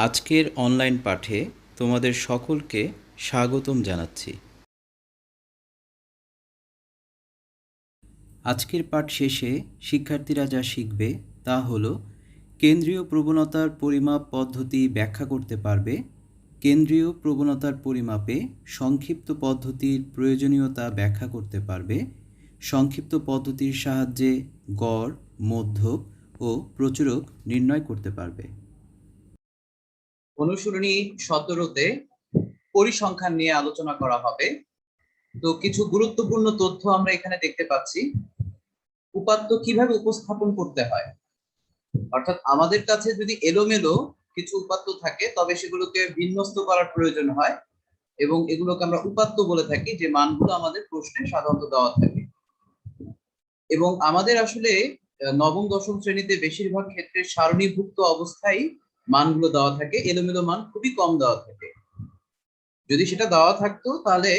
আজকের অনলাইন পাঠে তোমাদের সকলকে স্বাগতম জানাচ্ছি। আজকের পাঠ শেষে শিক্ষার্থীরা যা শিখবে তা হলো কেন্দ্রীয় প্রবণতার পরিমাপ পদ্ধতি ব্যাখ্যা করতে পারবে, কেন্দ্রীয় প্রবণতার পরিমাপে সংক্ষিপ্ত পদ্ধতির প্রয়োজনীয়তা ব্যাখ্যা করতে পারবে, সংক্ষিপ্ত পদ্ধতির সাহায্যে গড়, মধ্যক ও প্রচুরক নির্ণয় করতে পারবে। অনুশীলনী 17-তে পরিসংখ্যান নিয়ে আলোচনা করা হবে। তো কিছু গুরুত্বপূর্ণ তথ্য আমরা এখানে দেখতে পাচ্ছি। উপাত্ত কিভাবে উপস্থাপন করতে হয়, অর্থাৎ আমাদের কাছে যদি এলোমেলো কিছু উপাত্ত থাকে তবে সেগুলোকে বিন্যস্ত করার প্রয়োজন হয় এবং এগুলোকে আমরা উপাত্ত বলে থাকি, যে মানগুলো আমাদের প্রশ্নে সাধারণত দেওয়া থাকে। এবং আমাদের আসলে নবম দশম শ্রেণীতে বেশিরভাগ ক্ষেত্রে সারণীভুক্ত অবস্থায় মানগুলো দেওয়া থাকে, এলোমেলো মান খুবই কম দেওয়া থাকে। যদি সেটা দেওয়া থাকতো তাহলে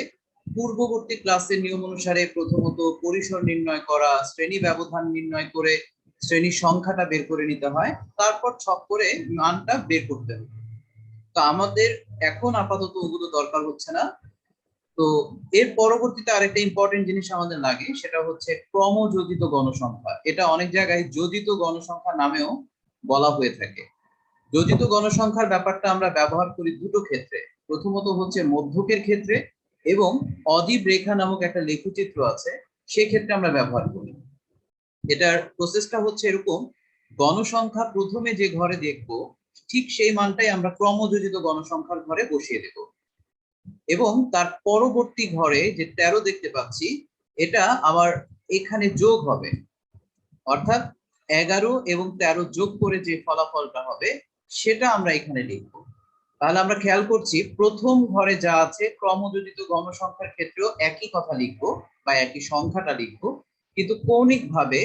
পূর্ববর্তী ক্লাসের নিয়ম অনুসারে প্রথমত পরিসর নির্ণয় করা, শ্রেণী ব্যবধান নির্ণয় করে শ্রেণীর সংখ্যাটা বের করে নিতে হয়, তারপর ছক করে মানটা বের করতে হবে। তো আমাদের এখন আপাতত ওগুলো দরকার হচ্ছে না। তো এর পরবর্তীতে আরেকটা ইম্পর্টেন্ট জিনিস আমাদের লাগে, সেটা হচ্ছে ক্রমযোজিত গণসংখ্যা। এটা অনেক জায়গায় যোজিত গণসংখ্যা নামেও বলা হয়ে থাকে। যোজিত গণসংখ্যার ব্যাপারটা আমরা ব্যবহার করি দুটো ক্ষেত্রে। প্রথমত হচ্ছে মধ্যকের ক্ষেত্রে, এবং অজীব রেখা নামক একটা লেখচিত্র আছে, সেক্ষেত্রে আমরা ব্যবহার করি। এটার প্রসেসটা হচ্ছে এরকম: গণসংখ্যা প্রথমে যে ঘরে দেখবো ঠিক সেই মানটাই আমরা ক্রমযোজিত গণসংখ্যার ঘরে বসিয়ে দেব, এবং তার পরবর্তী ঘরে যে 13 দেখতে পাচ্ছি এটা আবার এখানে যোগ হবে, অর্থাৎ 11 এবং 13 যোগ করে যে ফলাফলটা হবে সেটা আমরা এখানে লিখব। তাহলে আমরা খেয়াল করছি প্রথম ঘরে যা আছে ক্রমযোজিত গণসংখ্যার ক্ষেত্রেও একই কথা লিখবো বা একই সংখ্যাটা লিখবো, কিন্তু কৌণিক ভাবে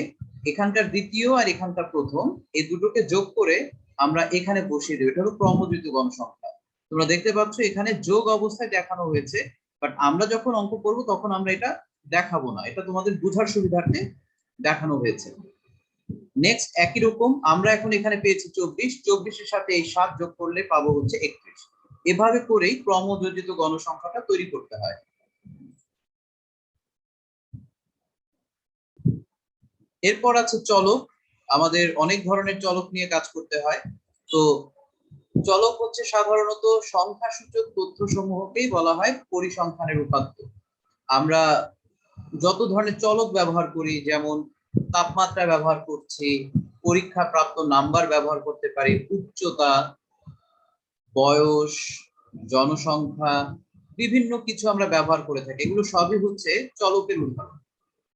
এখানকার দ্বিতীয় আর এখানকার প্রথম এই দুটোকে যোগ করে আমরা এখানে বসিয়ে দেবো। এটা হলো ক্রমযোজিত গণসংখ্যা। তোমরা দেখতে পাচ্ছ এখানে যোগ অবস্থায় দেখানো হয়েছে, বাট আমরা যখন অঙ্ক করব তখন আমরা এটা দেখাবো না, এটা তোমাদের বোঝার সুবিধার্থে দেখানো হয়েছে। নেক্সট একই রকম আমরা এখন এখানে পেয়েছি 24, 24-এর সাথে এই 7 যোগ করলে পাবো হচ্ছে 31। এভাবে করেই ক্রমযোজিত গণসংখ্যাটা তৈরি করতে হয়। এরপর আছে চলক। আমাদের অনেক ধরনের চলক নিয়ে কাজ করতে হয়। তো চলক হচ্ছে সাধারণত সংখ্যাসূচক তথ্য সমূহকেই বলা হয় পরিসংখ্যানের উপাত্ত। আমরা যত ধরনের চলক ব্যবহার করি, যেমন তাপমাত্রা ব্যবহার করছি, পরীক্ষা প্রাপ্ত নাম্বার ব্যবহার করতে পারি, উচ্চতা, বয়স, জনসংখ্যা, বিভিন্ন কিছু আমরা ব্যবহার করে থাকি। এগুলো সবই হচ্ছে চলকের উদাহরণ।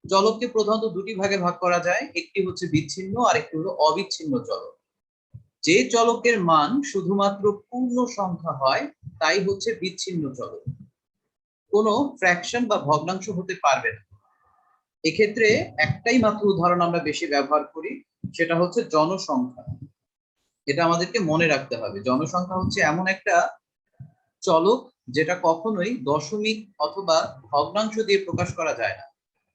চলককে প্রধানত দুটি ভাগে ভাগ করা যায়, একটি হচ্ছে বিচ্ছিন্ন আর একটি হলো অবিচ্ছিন্ন চলক। যে চলকের মান শুধুমাত্র পূর্ণ সংখ্যা হয় তাই হচ্ছে বিচ্ছিন্ন চলক, কোনো ফ্র্যাকশন বা ভগ্নাংশ হতে পারবে না। এক্ষেত্রে একটাই মাত্র উদাহরণ আমরা বেশি ব্যবহার করি, সেটা হচ্ছে জনসংখ্যা। এটা আমাদেরকে মনে রাখতে হবে, জনসংখ্যা হচ্ছে এমন একটা চলক যেটা কখনোই দশমিক অথবা ভগ্নাংশ দিয়ে প্রকাশ করা যায় না,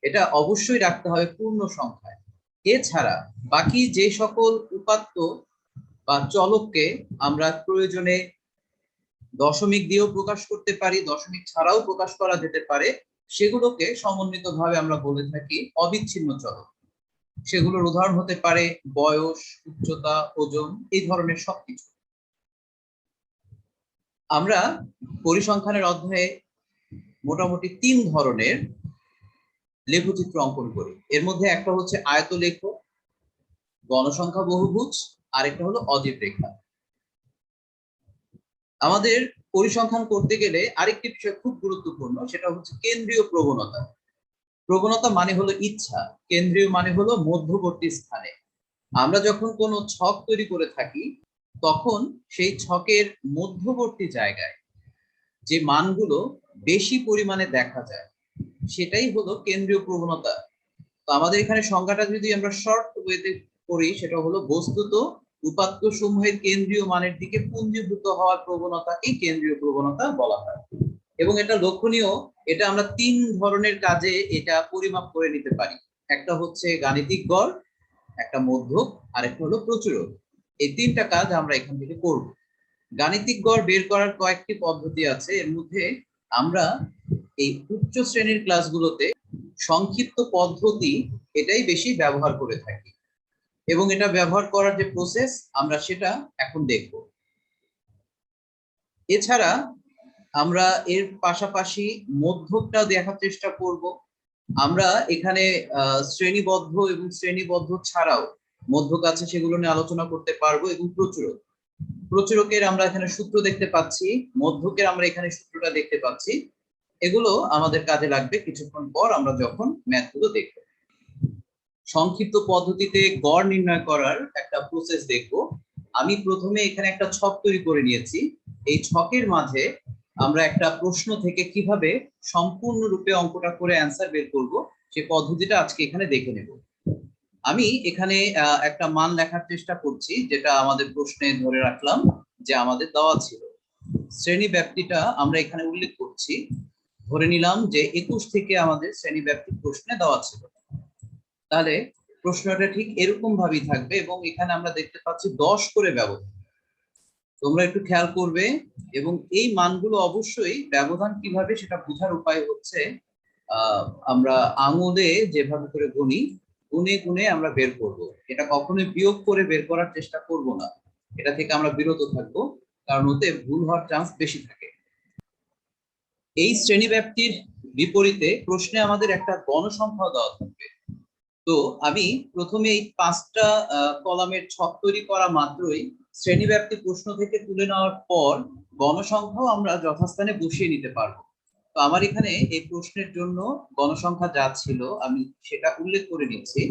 এটা অবশ্যই রাখতে হবে পূর্ণ সংখ্যায়। এছাড়া বাকি যে সকল উপাত্ত বা চলককে আমরা প্রয়োজনে দশমিক দিয়েও প্রকাশ করতে পারি, দশমিক ছাড়াও প্রকাশ করা যেতে পারে, সেগুলোকে সমন্বিতভাবে আমরা বলে থাকি অবিচ্ছিন্ন চলক। সেগুলোর উদাহরণ হতে পারে বয়স, উচ্চতা, ওজন, এই ধরনের সবকিছু। আমরা পরিসংখ্যানের অধ্যায়ে মোটামুটি 3 ধরনের লেখচিত্র অঙ্কন করি। এর মধ্যে একটা হচ্ছে আয়তলেখ, গণসংখ্যা বহুভুজ, আর একটা হলো অজীব রেখা। আমাদের পরিসংখ্যান করতে গেলে আরেকটি বিষয় খুব গুরুত্বপূর্ণ, সেটা হচ্ছে কেন্দ্রীয় প্রবণতা। প্রবণতা মানে হলো ইচ্ছা, কেন্দ্রীয় মানে হলো মধ্যবর্তী স্থানে। আমরা যখন কোনো ছক তৈরি করে থাকি তখন সেই ছকের মধ্যবর্তী জায়গায় যে মানগুলো বেশি পরিমাণে দেখা যায় সেটাই হলো কেন্দ্রীয় প্রবণতা। তো আমাদের এখানে সংজ্ঞাটা যদি আমরা শর্ট ওয়েতে করি, সেটা হলো বস্তুত উপাত্ত সমূহের কেন্দ্রীয় মানের দিকে পুঞ্জীভূত হওয়ার প্রবণতাকেই কেন্দ্রীয় প্রবণতা বলা হয়। এবং এটা লক্ষণীয়, এটা আমরা 3 ধরনের কাজে এটা পরিমাপ করে নিতে পারি। একটা হচ্ছে গাণিতিক গড়, একটা মধ্যক, আর একটা হলো প্রচুরক। এই 3টা কাজ আমরা এখান থেকে করব। গাণিতিক গড় বের করার কয়েকটি পদ্ধতি আছে, এর মধ্যে আমরা এই উচ্চ শ্রেণীর ক্লাসগুলোতে সংক্ষিপ্ত পদ্ধতি এটাই বেশি ব্যবহার করে থাকি, এবং এটা ব্যবহার করার যে প্রসেস আমরা সেটা এখন দেখব। এছাড়া আমরা এর পাশাপাশি মধ্যকটা দেখার চেষ্টা করব। আমরা এখানে শ্রেণীবদ্ধ এবং শ্রেণীবদ্ধ ছাড়াও মধ্যক আছে সেগুলো নিয়ে আলোচনা করতে পারবো, এবং প্রচুরক প্রচুরকের আমরা এখানে সূত্র দেখতে পাচ্ছি, মধ্যকের আমরা এখানে সূত্রটা দেখতে পাচ্ছি। এগুলো আমাদের কাজে লাগবে কিছুক্ষণ পর আমরা যখন ম্যাথগুলো দেখব। সংক্ষিপ্ত পদ্ধতিতে গড় নির্ণয় করার একটা প্রসেস দেখব। আমি প্রথমে এখানে একটা ছক তৈরি করে নিয়েছি। এই ছকের মাঝে আমরা একটা প্রশ্ন থেকে কিভাবে সম্পূর্ণরূপে অঙ্কটা করে অ্যান্সার বের করব সেই পদ্ধতিটা আজকে এখানে দেখে নেব। আমি এখানে একটা মান লেখার চেষ্টা করছি, যেটা আমাদের প্রশ্নে ধরে রাখলাম যে আমাদের দেওয়া ছিল। শ্রেণী ব্যাপ্তিটা আমরা এখানে উল্লেখ করছি, ধরে নিলাম যে 21 থেকে আমাদের শ্রেণী ব্যাপ্তি প্রশ্নে দেওয়া ছিল। তাহলে প্রশ্নটা ঠিক এরকম ভাবেই থাকবে, এবং এখানে আমরা দেখতে পাচ্ছি 10 করে ব্যবধান। তোমরা একটু খেয়াল করবে, এবং এই মানগুলো অবশ্যই ব্যবধান কিভাবে সেটা বোঝার উপায় হচ্ছে আমরা আঙুলে যেভাবে করে গুনি, গুনে গুনে আমরা বের করব। এটা কখনোই বিয়োগ করে বের করার চেষ্টা করব না, এটা থেকে আমরা বিরত থাকবো, কারণ ওতে ভুল হওয়ার চান্স বেশি থাকে। এই শ্রেণী ব্যাপ্তির বিপরীতে প্রশ্নে আমাদের একটা গণসংখ্যা দেওয়া থাকবে। তো আমি প্রথমে এই 5টা কলামের ছক তৈরি করা মাত্রই শ্রেণী ব্যাপ্তি প্রশ্ন থেকে তুলে নেওয়ার পর গণসংখ্যাও আমরা যথাস্থানে বসিয়ে নিতে পারবো। তো আমার এখানে এই প্রশ্নের জন্য গণসংখ্যা যা ছিল আমি সেটা উল্লেখ করে নিচ্ছি।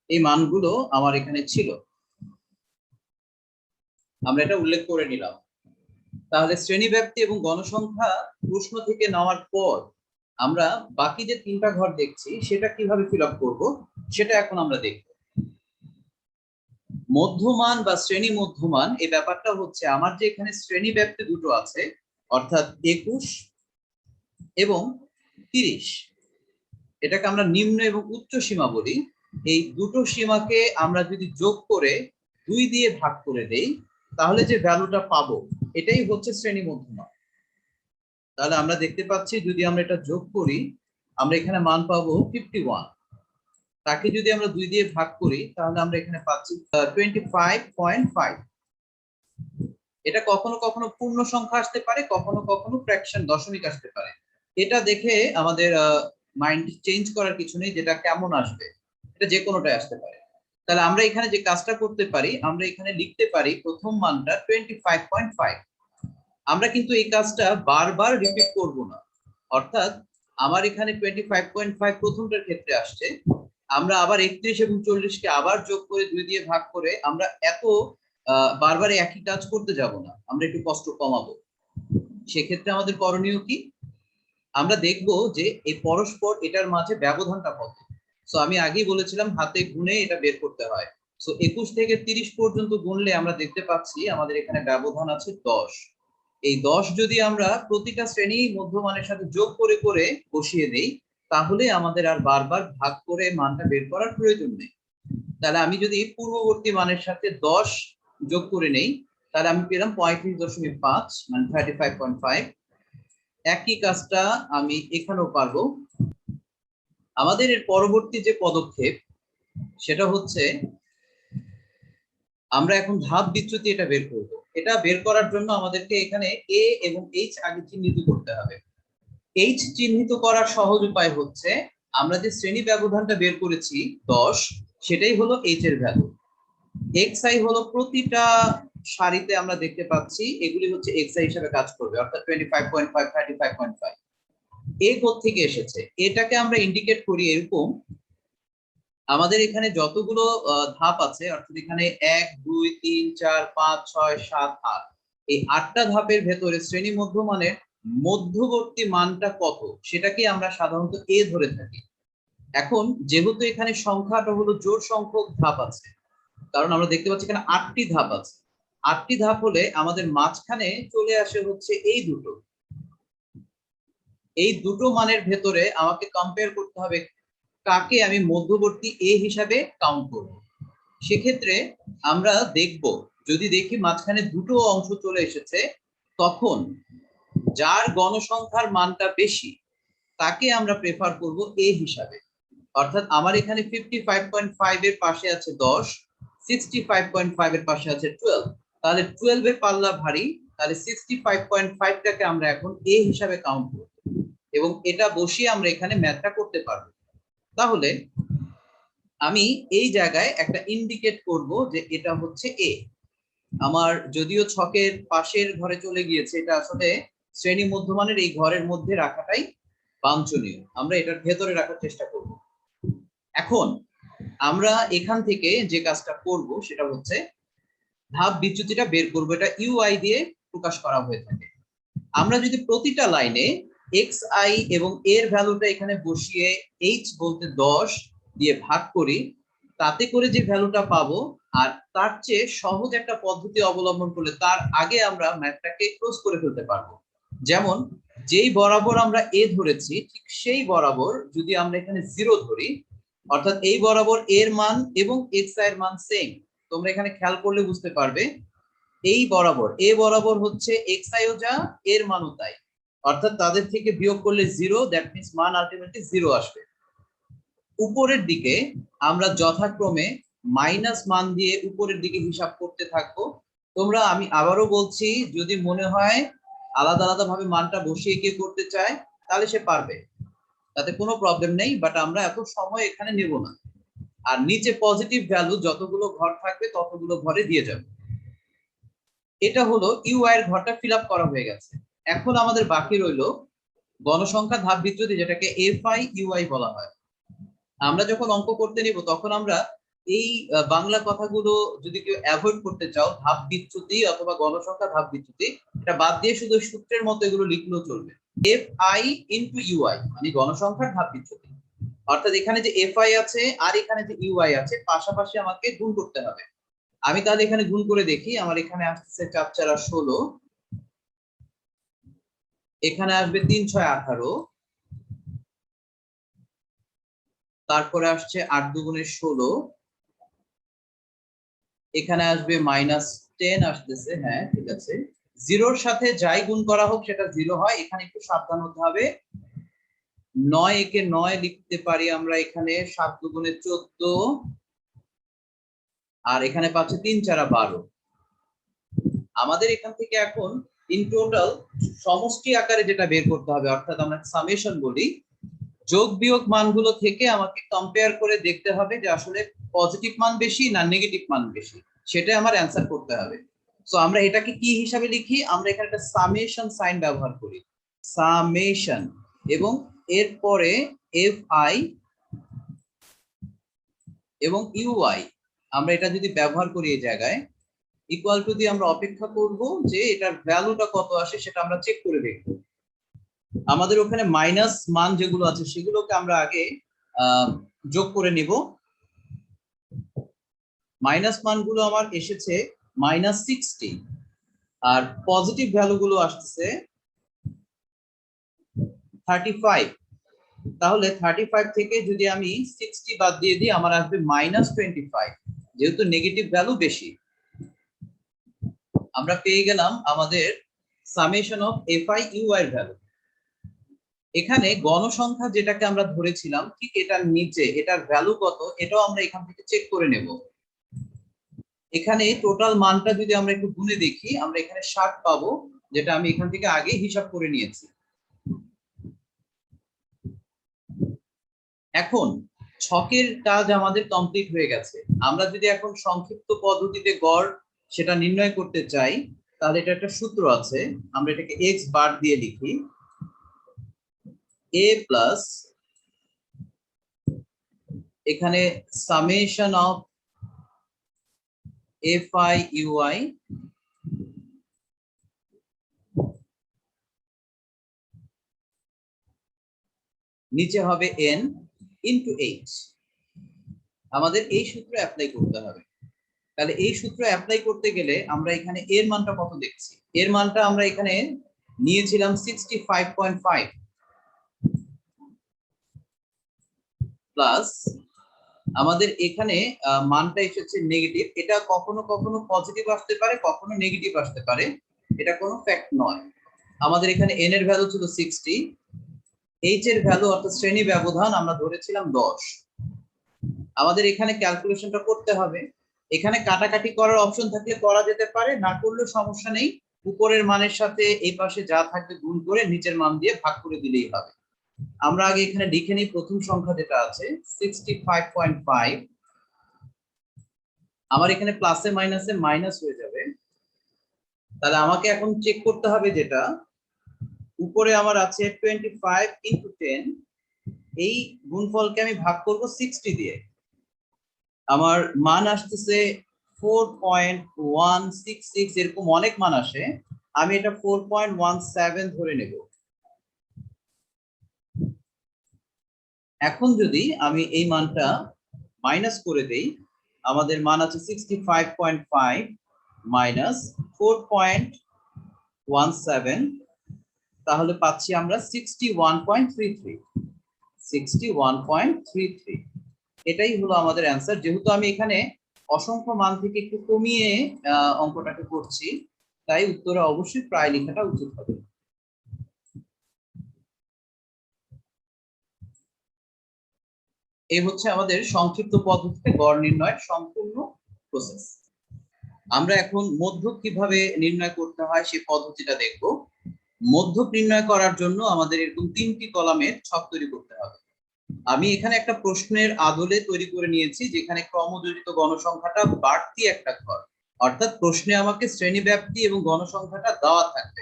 এই মানগুলো আমার এখানে ছিল, আমরা এটা উল্লেখ করে নিলাম। তাহলে শ্রেণী ব্যাপ্তি এবং গণসংখ্যা প্রশ্ন থেকে নেওয়ার পর আমরা বাকি যে 3টা ঘর দেখছি সেটা কিভাবে ফিল আপ করবো সেটা এখন আমরা দেখব। মধ্যমান বা শ্রেণী মধ্যমান এই ব্যাপারটা হচ্ছে আমার যে এখানে শ্রেণী ব্যাপ্তি দুটো আছে, অর্থাৎ 21 এবং 30, এটাকে আমরা নিম্ন এবং উচ্চ সীমা বলি। এই দুটো সীমাকে আমরা যদি যোগ করে 2 দিয়ে ভাগ করে দেই তাহলে যে ভ্যালুটা পাবো এটাই হচ্ছে শ্রেণী মধ্যমান। তাহলে আমরা দেখতে পাচ্ছি যদি আমরা এটা যোগ করি আমরা এখানে মান পাবো 51। তাকে যদি আমরা 2 দিয়ে ভাগ করি তাহলে আমরা এখানে পাচ্ছি 25.5। এটা কখনো কখনো পূর্ণ সংখ্যা আসতে পারে, কখনো কখনো ফ্র্যাকশন দশমিক আসতে পারে। এটা দেখে আমাদের মাইন্ড চেঞ্জ করার কিছু নেই, যেটা কেমন আসবে এটা যে কোনোটাই আসতে পারে। তাহলে আমরা এখানে যে কাজটা করতে পারি আমরা এখানে লিখতে পারি প্রথম মানটা 25.5। আমরা কিন্তু এই কাজটা বারবার রিপিট করব না, অর্থাৎ আমার এখানে 25.5 প্রথমটার ক্ষেত্রে আসছে, আমরা আবার 31 এবং 40 কে আবার যোগ করে 2 দিয়ে ভাগ করে আমরা এত বারবার একই কাজ করতে যাব না, আমরা একটু কষ্ট কমাবো। সেক্ষেত্রে আমাদের করণীয় কি, আমরা দেখব যে এই পরস্পর এটার মাঝে ব্যবধানটা কত। সো আমি আগেই বলেছিলাম হাতে গুনে এটা বের করতে হয়। সো 21 থেকে 30 পর্যন্ত গুনলে আমরা দেখতে পাচ্ছি আমাদের এখানে ব্যবধান আছে 10। এই 10 যদি আমরা প্রতিটা শ্রেণী মধ্যমানের সাথে যোগ করে করে বসিয়ে দেই তাহলে আমাদের আর বারবার ভাগ করে মানটা বের করার প্রয়োজন নেই। তাহলে আমি যদি পূর্ববর্তী মানের সাথে 10 যোগ করে নেই তাহলে আমি পেলাম 35.5 মানে 35.5। একই কাজটা আমি এখানেও পারবো। আমাদের এর পরবর্তী যে পদক্ষেপ সেটা হচ্ছে আমরা এখন ধাপ বিচ্যুতি এটা বের করব। এটা বের করার জন্য আমাদেরকে এখানে এ এবং এইচ আগে চিহ্নিত করতে হবে। এইচ চিহ্নিত করার সহজ উপায় হচ্ছে আমরা যে শ্রেণী ব্যবধানটা বের করেছি 10, সেটাই হলো এইচ এর ভ্যালু। xi হলো প্রতিটা সারিতে আমরা দেখতে পাচ্ছি এগুলি হচ্ছে xi হিসেবে কাজ করবে, অর্থাৎ 25.5 35.5। এ কোথা থেকে এসেছে এটাকে আমরা ইন্ডিকেট করি এরকম, আমাদের এখানে যতগুলো ধাপ আছে অর্থাৎ এখানে 1 2 3 4 5 6 7 8, এই 8টা ধাপের ভেতরে শ্রেণী মধ্যমানের মধ্যবর্তী মানটা কত সেটাকে আমরা সাধারণত এ ধরে থাকি। এখন যেহেতু এখানে সংখ্যাটা হলো জোড় সংখ্যক ধাপ আছে, কারণ আমরা দেখতে পাচ্ছি এখানে 8টি ধাপ আছে, 8টি ধাপ হলে আমাদের মাঝখানে চলে আসে হচ্ছে এই দুটো, এই দুটো মানের ভেতরে আমাকে কম্পেয়ার করতে হবে কাকে আমি মধ্যবর্তী এ হিসাবে কাউন্ট করব। সেক্ষেত্রে আমরা দেখব, যদি দেখি মাঝখানে দুটো অংশ চলে এসেছে, তখন যার গণসংখ্যার মানটা বেশি তাকে আমরা প্রেফার করব এ হিসাবে। অর্থাৎ আমার এখানে 55.5 এর পাশে আছে 10, 65.5 এর পাশে আছে 12, তাহলে 12 এর পাল্লা ভারী, তাহলে 65.5 টাকে আমরা এখন এ হিসাবে কাউন্ট করব এবং এটা বসিয়ে আমরা এখানে ম্যাথটা করতে পারবো। তাহলে আমি এই জায়গায় একটা ইন্ডিকেট করব যে এটা হচ্ছে এ। আমার যদিও ছকের পাশের ঘরে চলে গিয়েছে, এটা আসলে শ্রেণী মধ্যমানের এই ঘরের মধ্যে রাখাটাই বাঞ্ছনীয়, আমরা এটার ভেতরে রাখার চেষ্টা করব। এখন আমরা এখান থেকে যে কাজটা করব সেটা হচ্ছে ধাপ বিচ্যুতিটা বের করব। এটা ইউআই দিয়ে প্রকাশ করা হয়ে থাকে। আমরা যদি প্রতিটা লাইনে এক্স আই এবং এর ভ্যালুটা এখানে বসিয়ে এইচ বলতে 10 দিয়ে ভাগ করি, তাতে করে যে ভ্যালুটা পাবো, আর তার চেয়ে সহজ একটা পদ্ধতি অবলম্বন করলে তার আগে আমরা ম্যাথটাকে ক্লোজ করে ফেলতে পারবো। যেমন যেই বরাবর আমরা এ ধরেছি ঠিক সেই বরাবর যদি আমরা এখানে 0 ধরি, অর্থাৎ এই বরাবর এর মান এবং এক্স আই এর মান সেম, তোমরা এখানে খেয়াল করলে বুঝতে পারবে এই বরাবর এ বরাবর হচ্ছে এক্স আইও যা এর মানও তাই, অর্থাৎ তাদের থেকে বিয়োগ করলে 0, দ্যাট মিন্স মান আলটিমেটলি 0 আসবে। উপরের দিকে আমরা যথাক্রমে মাইনাস মান দিয়ে উপরের দিকে হিসাব করতে থাকবো। তোমরা, আমি আবারও বলছি, যদি মনে হয় আলাদা আলাদা ভাবে মানটা বসিয়ে কে করতে চায় তাহলে সে পারবে, তাতে কোনো প্রবলেম নেই, বাট আমরা এত সময় এখানে নেব না। আর নিচে পজিটিভ ভ্যালু যতগুলো ঘর থাকবে ততগুলো ঘরে দিয়ে যাবে। এটা হলো ইউআই এর ঘরটা ফিল আপ করা হয়ে গেছে। এখন আমাদের বাকি রইলো গণসংখ্যা ধাপ বিচ্যুতি, যেটাকে এফআই ইউআই বলা হয়। আমরা যখন অঙ্ক করতে নিব তখন আমরা এই বাংলা কথাগুলো যদি কেউ অ্যাভয়েড করতে চাও, ধাপ বিচ্যুতি অথবা গণসংখ্যা ধাপ বিচ্যুতি, এটা বাদ দিয়ে শুধু সূত্রের মতো এগুলো লিখলেও চলবে। এফ আই ইন্টু ইউআই মানে গণসংখ্যার ধাপ বিচ্যুতি, অর্থাৎ এখানে যে এফ আই আছে আর এখানে যে ইউআই আছে পাশাপাশি আমাকে গুণ করতে হবে। আমি তাহলে এখানে গুণ করে দেখি, আমার এখানে আসছে 4 4 16, এখানে আসবে 3 6 18, তারপরে আসছে 8 2 16, এখানে আসবে -10 আসতেছে, হ্যাঁ ঠিক আছে। জিরোর সাথে যাই গুণ করা হোক সেটা 0 হয়, এখানে একটু সাবধান হতে হবে। 9 একে 9 লিখতে পারি আমরা এখানে, 7 2 14, আর এখানে পাচ্ছে 3 4 12। আমাদের এখান থেকে এখন ইন টোটাল সমষ্টি আকারে যেটা বের করতে হবে, অর্থাৎ আমরা সামেশন বলি, যোগ বিয়োগ মানগুলো থেকে আমাকে কম্পেয়ার করে দেখতে হবে যে আসলে পজিটিভ মান বেশি না নেগেটিভ মান বেশি, সেটা আমার অ্যান্সার করতে হবে। সো আমরা এটাকে কি হিসাবে লিখি, আমরা এখানে একটা সামেশন সাইন ব্যবহার করি, সামেশন, এবং এরপরে এফ আই এবং ইউআই আমরা এটা যদি ব্যবহার করি এই জায়গায় ইকুয়াল টু দিয়ে আমরা অপেক্ষা করব যে এটার ভ্যালুটা কত আসে সেটা আমরা চেক করে দেখব। আমাদের ওখানে মাইনাস মান যেগুলো আছে সেগুলোকে আমরা আগে যোগ করে নিব। মাইনাস মানগুলো আমার এসেছে -60, আর পজিটিভ ভ্যালুগুলো আসছে 35। তাহলে 35 থেকে যদি আমি 60 বাদ দিয়ে দিই আমার আসবে -25, যেহেতু নেগেটিভ ভ্যালু বেশি। আমরা পেয়ে গেলাম আমাদের সামেশন অফ এফআই ইউআই এর ভ্যালু। এখানে গণসংখ্যা যেটাকে আমরা ধরেছিলাম ঠিক এটার নিচে এটার ভ্যালু কত এটাও আমরা এখান থেকে চেক করে নেব। এখানে টোটাল মানটা যদি আমরা একটু গুণে দেখি আমরা এখানে 60 পাবো, যেটা আমি এখান থেকে আগে হিসাব করে নিয়েছি। এখন ছকের কাজ আমাদের কমপ্লিট হয়ে গেছে। আমরা যদি এখন সংক্ষিপ্ত পদ্ধতিতে গড় সেটা নির্ণয় করতে চাই তাহলে এটা একটা সূত্র আছে, আমরা এটাকে x বার দিয়ে লিখি, a প্লাস এখানে সামেশন অফ এফআই ইউআই নিচে হবে n ইন্টু h। আমাদের এই সূত্র অ্যাপ্লাই করতে হবে। তাহলে এই সূত্র অ্যাপ্লাই করতে গেলে আমরা এখানে এর মানটা কত দেখছি, এর মানটা আমরা এখানে নিয়েছিলাম 65.5, প্লাস আমাদের এখানে মানটা এসেছে নেগেটিভ। এটা কখনো কখনো পজিটিভ আসতে পারে, কখনো নেগেটিভ আসতে পারে, এটা কোনো ফ্যাক্ট নয়। আমাদের এখানে n এর ভ্যালু ছিল 60, h এর ভ্যালু অর্থাৎ শ্রেণী ব্যবধান আমরা ধরেছিলাম 10। আমাদের এখানে ক্যালকুলেশনটা করতে হবে। এখানে কাটাকাটি করার অপশন থাকলে করা যেতে পারে, না করলেও সমস্যা নেই। উপরের মানের সাথে এই পাশে যা থাকবে গুণ করে নিচের মান দিয়ে ভাগ করে দিলেই হবে। আমরা আগে এখানে লিখে নিই প্রথম সংখ্যা যেটা আছে 65.5। আমার এখানে প্লাসে মাইনাসে মাইনাস হয়ে যাবে, তাহলে আমাকে এখন চেক করতে হবে যেটা উপরে আমার আছে 25 ইন্টু 10, এই গুণফলকে আমি ভাগ করব 60 দিয়ে। আমার মান আসতেছে 4.166, এরকম অনেক মান আসে, আমি এটা 4.17 ধরে নেব। এখন যদি আমি এই মানটা মাইনাস করে দেই, আমাদের মান আছে 65.5 মাইনাস 4.17, তাহলে পাচ্ছি আমরা 61.33। 61.33 এটাই হলো আমাদের অ্যান্সার। যেহেতু আমি এখানে অসংখ্য মান থেকে একটু কমিয়ে অঙ্কটাকে করছি, তাই উত্তরে অবশ্যই প্রায় লেখাটা উচিত হবে। এই হচ্ছে আমাদের সংক্ষিপ্ত পদ্ধতিতে গড় নির্ণয়ের সম্পূর্ণ প্রসেস। আমরা এখন মধ্যক কিভাবে নির্ণয় করতে হয় সেই পদ্ধতিটা দেখব। মধ্যক নির্ণয় করার জন্য আমাদের এরকম 3টি কলামের ছক তৈরি করতে হবে। আমি এখানে একটা প্রশ্নের আদলে তৈরি করে নিয়েছি, যেখানে ক্রমযোজিত গণসংখ্যাটা বাড়তি একটা ঘর, অর্থাৎ প্রশ্নে আমাকে শ্রেণী ব্যাপ্তি এবং গণসংখ্যাটা দেওয়া থাকবে।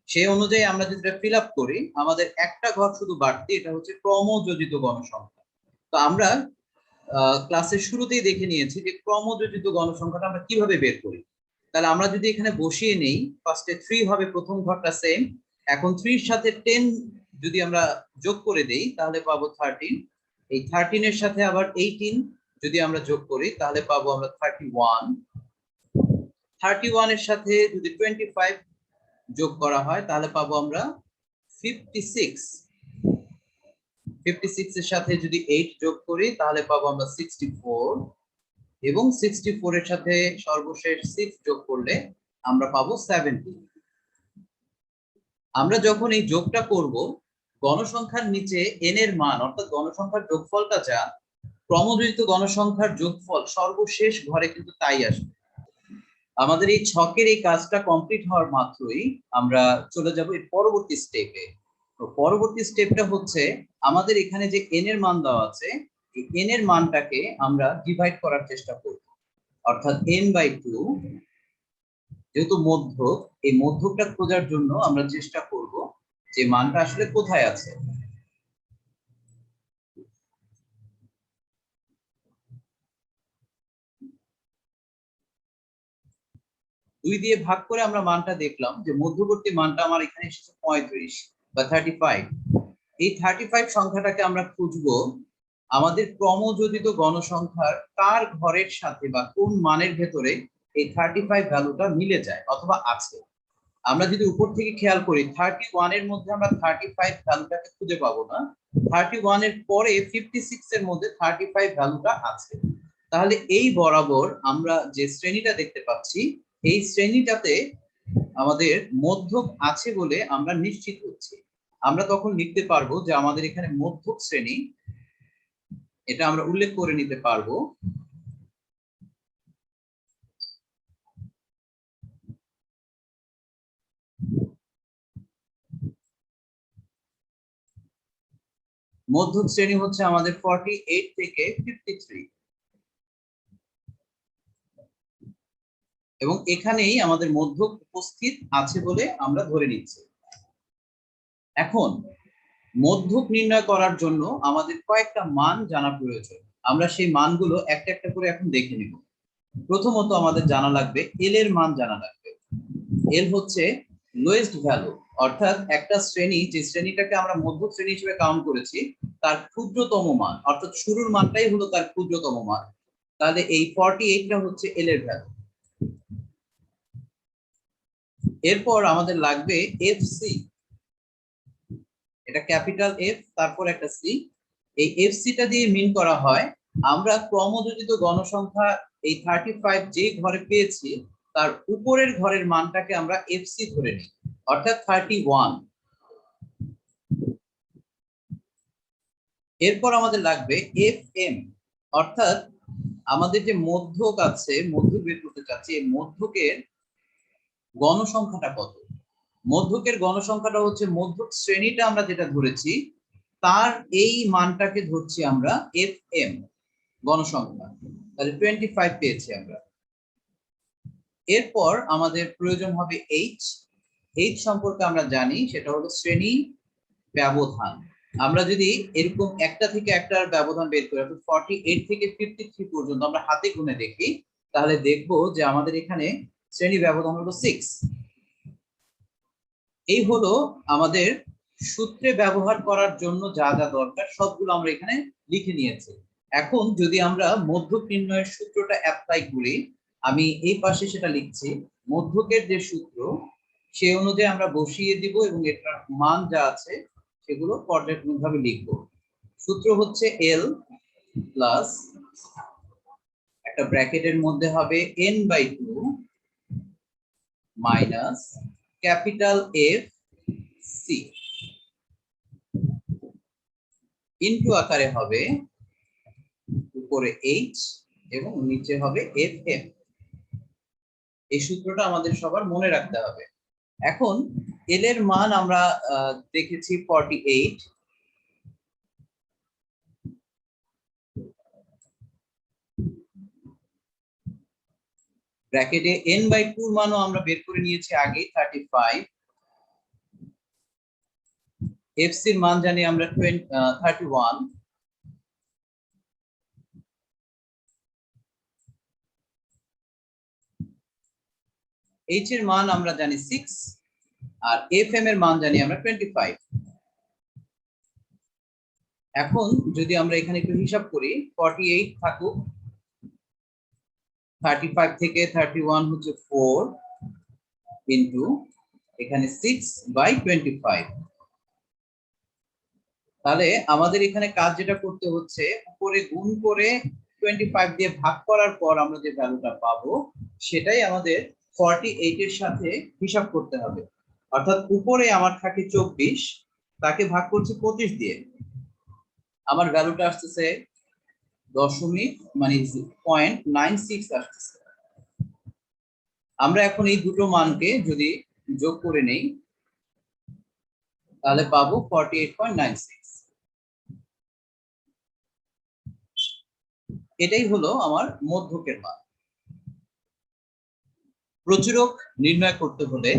সেই অনুযায়ী আমরা যদি ফিল আপ করি, আমাদের একটা ঘর শুধু বাড়তি, এটা হচ্ছে ক্রমযোজিত গণসংখ্যা। তো আমরা ক্লাসের শুরুতেই দেখে নিয়েছি যে ক্রমযোজিত গণসংখ্যাটা আমরা কিভাবে বের করি। তাহলে আমরা যদি এখানে বসিয়ে নেই, ফার্স্টে 3 হবে, প্রথম ঘরটা সেম। এখন 3 এর সাথে 10 যদি আমরা যোগ করে দেই তাহলে পাবো 13। এই 13 এর সাথে আবার 18 যদি আমরা যোগ করি তাহলে পাবো আমরা 31। 31 এর সাথে যদি 25 যোগ করা হয় তাহলে পাবো আমরা 56। 56 এর সাথে যদি 8 যোগ করি তাহলে পাবো আমরা 64, এবং 64 এর সাথে সর্বশেষ 6 যোগ করলে আমরা পাবো 70। আমরা যখন এই যোগটা করব, গণসংখ্যার নিচে n এর মান অর্থাৎ গণসংখ্যার যোগফলটা যা, ক্রমযোজিত গণসংখ্যার যোগফল সর্বশেষ ঘরে কিন্তু তাই আসবে। আমাদের এই ছকের এই কাজটা কমপ্লিট হওয়ার মাত্রই আমরা চলে যাব এর পরবর্তী স্টেপে। তো পরবর্তী স্টেপটা হচ্ছে আমাদের এখানে যে n এর মান দেওয়া আছে, এই n এর মানটাকে আমরা ডিভাইড করার চেষ্টা করব, অর্থাৎ n/2। যেহেতু মধ্যক, এই মধ্যকটা খোঁজার জন্য আমরা চেষ্টা করব যে মানটা আসলে কোথায় আছে। দুই দিয়ে ভাগ করে আমরা মানটা দেখলাম যে মধ্যবর্তী মানটা আমার এখানে এসেছে 35 বা 35। এই 35 সংখ্যাটাকে আমরা খুঁজবো আমাদের ক্রমযোজিত গণসংখ্যার কার ঘরের সাথে বা কোন মানের ভেতরে এই 35 ভ্যালুটা মিলে যায় অথবা আছে। আমরা যদি উপর থেকে খেয়াল করি 31 এর মধ্যে আমরা 35 ভ্যালুটাকে খুঁজে পাবো না, 31 এর পরে 56 এর মধ্যে 35 ভ্যালুটা আছে। তাহলে এই বরাবর আমরা যে শ্রেণীটা দেখতে পাচ্ছি, এই শ্রেণীটাতে আমাদের মধ্যক আছে বলে আমরা নিশ্চিত হচ্ছি। আমরা তখন লিখতে পারবো যে আমাদের এখানে মধ্যক শ্রেণী, এটা আমরা উল্লেখ করে নিতে পারবো। মধ্যক শ্রেণী হচ্ছে আমাদের 48 থেকে 53, এবং এখানেই আমাদের মধ্যক উপস্থিত আছে বলে আমরা ধরে নিচ্ছি। এখন মধ্যক নির্ণয় করার জন্য আমাদের কয়েকটা মান জানা প্রয়োজন। আমরা সেই মানগুলো একটা একটা করে এখন দেখে নিব। প্রথমত আমাদের জানা লাগবে এল এর মান জানা লাগবে। এল হচ্ছে লোয়েস্ট ভ্যালু, অর্থাৎ একটা শ্রেণী, যে শ্রেণীটাকে আমরা মধ্যক শ্রেণী হিসেবে কাউন্ট করেছি, তার ক্ষুদ্রতম মান, অর্থাৎ শুরুর মানটাই হলো তার ক্ষুদ্রতম মান। তাহলে এই 48টা হচ্ছে এল এর ভ্যালু। এরপর আমাদের লাগবে এফ সি, এটা ক্যাপিটাল এফ তারপর একটা সি, এই এফসিটা দিয়ে মিন করা হয় আমরা ক্রমযোজিত গণসংখ্যা এই 35 যে ঘরে পেয়েছি তার উপরের ঘরের মানটাকে আমরা এফসি ধরে নিই, অর্থাৎ 31। এরপর আমাদের লাগবে এফ এম, অর্থাৎ আমাদের যে মধ্যক আছে, মধ্যক বের করতে চাচ্ছি, এই মধ্যকের গণসংখ্যাটা কত। মধ্যকের গণসংখ্যাটা হচ্ছে মধ্যক শ্রেণীটা আমরা যেটা ধরেছি তার এই মানটাকে ধরছি আমরা এফ এম গণসংখ্যা, তাহলে 25 পেয়েছি আমরা। এরপর আমাদের প্রয়োজন হবে এইচ। এইচ সম্পর্কে আমরা জানি সেটা হলো শ্রেণী ব্যবধান। আমরা যদি এরকম একটা থেকে একটার ব্যবধান বের করি, অর্থাৎ 48 থেকে 53 পর্যন্ত আমরা হাতে গুনে দেখি, তাহলে দেখবো যে আমাদের এখানে শ্রেণী ব্যবধান হলো 6। এই হলো আমাদের সূত্রে ব্যবহার করার জন্য যা যা দরকার সবগুলো আমরা এখানে লিখে নিয়েছি। এখন যদি আমরা মধ্যক নির্ণয়ের সূত্রটা অ্যাপ্লাই করি, আমি এই পাশে সেটা লিখছি। মধ্যকের যে সূত্র সেই অনুযায়ী আমরা বসিয়ে দিব এবং এটার মান যা আছে সেগুলো পর্যায়ক্রমিকভাবে লিখব। সূত্র হচ্ছে এল প্লাস একটা ব্র্যাকেটের মধ্যে হবে n/2 minus capital F C into আকারে হবে উপরে এইচ এবং নিচে হবে এফ এম। এই সূত্রটা আমাদের সবার মনে রাখতে হবে। এখন এল এর মান আমরা দেখেছি 48, ব্র্যাকেটে n/2 মানও আমরা বের করে নিয়েছি আগে 35, এফসি এর মান জানি আমরা 31, এইচ এর মান আমরা জানি 6 আর এফ এম এর মান জানি আমরা 25। এখন যদি আমরা এখানে একটু হিসাব করি, 48 থাকুক, 35 থেকে 31 হচ্ছে 4 ইনটু এখানে 6/25। তাহলে আমাদের এখানে কাজ যেটা করতে হচ্ছে, উপরে গুণ করে 25 দিয়ে ভাগ করার পর আমরা যে ভ্যালুটা পাবো সেটাই আমাদের 48 এর সাথে হিসাব করতে হবে। অর্থাৎ উপরে আমার থাকে 24, তাকে ভাগ করছি 25 দিয়ে, আমার ভ্যালুটা আসতেছে দশমিক মানে 0.96 আসতেছে। আমরা এখন এই দুটো মানকে যদি যোগ করে নেই তাহলে পাবো 48.96। এটাই হলো আমার মধ্যকের মান। প্রচুরক নির্ণয় করতে হলে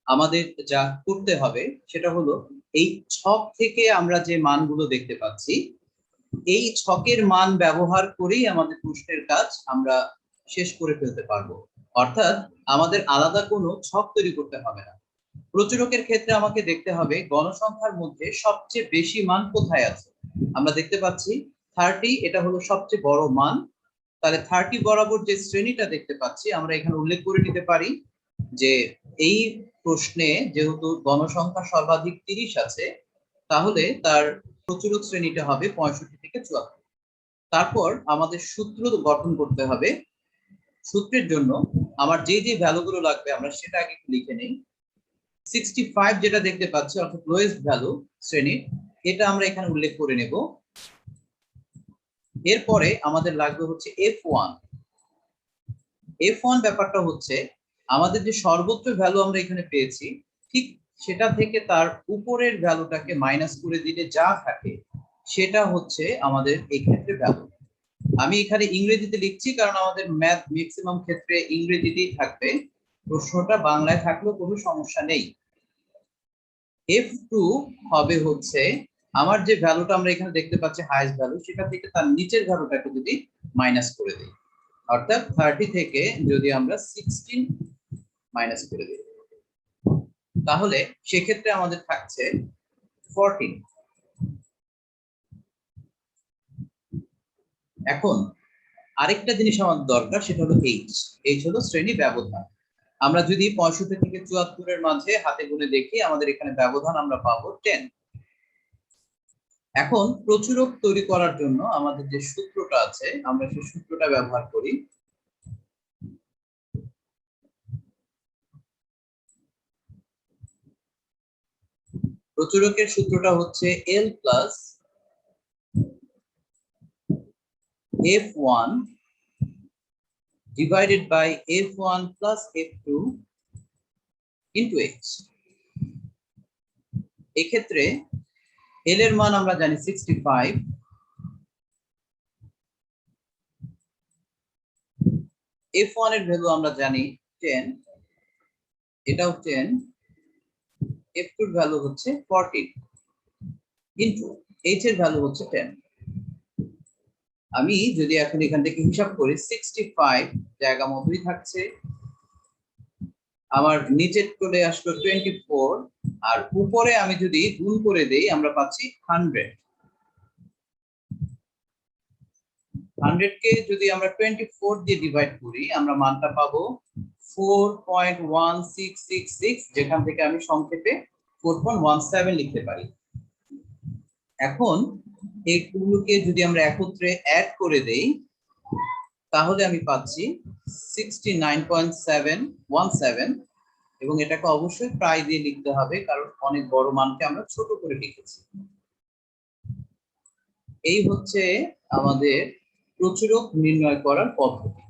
আমাদের যা করতে হবে সেটা হলো এই ছক থেকে আমরা যে মানগুলো দেখতে পাচ্ছি এই ছকের মান ব্যবহার করেই আমাদের প্রশ্নের কাজ আমরা শেষ করে ফেলতে পারবো। অর্থাৎ আমাদের আলাদা কোনো ছক তৈরি করতে হবে না। প্রচুরকের ক্ষেত্রে আমাকে দেখতে হবে গণসংখ্যার মধ্যে সবচেয়ে বেশি মান কোথায় আছে। আমরা দেখতে পাচ্ছি 30, এটা হলো সবচেয়ে বড় মান। তাহলে 30 বরাবর যে শ্রেণীটা দেখতে পাচ্ছি আমরা এখানে উল্লেখ করে নিতে পারি যে এই প্রশ্নে যেহেতু গণসংখ্যা সর্বাধিক 30 আছে, তাহলে তার প্রচুরক শ্রেণীটা হবে 65 থেকে 74। তারপর আমাদের সূত্র গঠন করতে হবে। সূত্রের জন্য আমার যে যে ভ্যালুগুলো লাগবে আমরা সেটা আগে লিখে নেই। 65 যেটা দেখতে পাচ্ছি অর্থাৎ লোয়েস্ট ভ্যালু শ্রেণীর, এটা আমরা এখানে উল্লেখ করে নেব। এরপরে আমাদের লাগবে হচ্ছে F1। F1 ব্যাপারটা হচ্ছে আমাদের যে সর্বোচ্চ ভ্যালু আমরা এখানে পেয়েছি ঠিক সেটা থেকে তার উপরের ভ্যালুটাকে মাইনাস করে দিলে যা থাকে সেটা হচ্ছে আমাদের এই ক্ষেত্রে ভ্যালু। আমি এখানে ইংরেজিতে লিখছি কারণ আমাদের ম্যাথ ম্যাক্সিমাম ক্ষেত্রে ইংরেজিতেই থাকবে, প্রশ্নটা বাংলায় থাকলেও কোনো সমস্যা নেই। F2 হবে হচ্ছে আমার যে ভ্যালুটা আমরা এখানে দেখতে পাচ্ছি হাইয়েস্ট ভ্যালু, সেটা থেকে তার নিচের ভ্যালুটাকে যদি মাইনাস করে দিই, অর্থাৎ 30 থেকে যদি আমরা 16 মাইনাস করে দিই তাহলে সেক্ষেত্রে আমাদের থাকছে 14। এখন আরেকটা জিনিস আমাদের দরকার, সেটা হলো এইচ। এইচ হলো শ্রেণী ব্যবধান। আমরা যদি 65 থেকে 74 এর মাঝে হাতে গুনে দেখি আমাদের এখানে ব্যবধান আমরা পাবো 10। এখন প্রচুরক তৈরি করার জন্য আমাদের যে সূত্রটা আছে আমরা সেই সূত্রটা ব্যবহার করি। প্রচুরকের সূত্রটা হচ্ছে L plus F1 divided by F1 plus F2 into H। এক্ষেত্রে L এর মান আমরা জানি 65, F1 এর ভ্যালু আমরা জানি 10, এটাও 10, F2 এর ভ্যালু হচ্ছে 14 ইনটু H এর ভ্যালু হচ্ছে 10। আমি যদি এখন এখান থেকে হিসাব করি 65 জায়গা মতোই থাকছে, আমার নিচে চলে আসলো 24, আর উপরে আমি যদি গুণ করে দেই আমরা পাচ্ছি 100। 100 কে যদি আমরা 24 দিয়ে ডিভাইড করি আমরা মানটা পাবো 4.1666, যেখান থেকে আমি সংক্ষেপে 4.17 লিখতে পারি। এখন এইগুলোকে যদি আমরা একত্রে অ্যাড করে দেই তাহলে আমি পাচ্ছি 69.717, এবং এটাকে অবশ্যই প্রায় দিয়ে লিখতে হবে কারণ অনেক বড় মানকে আমরা ছোট করে লিখেছি। এই হচ্ছে আমাদের প্রচুরক নির্ণয় করার পদ্ধতি।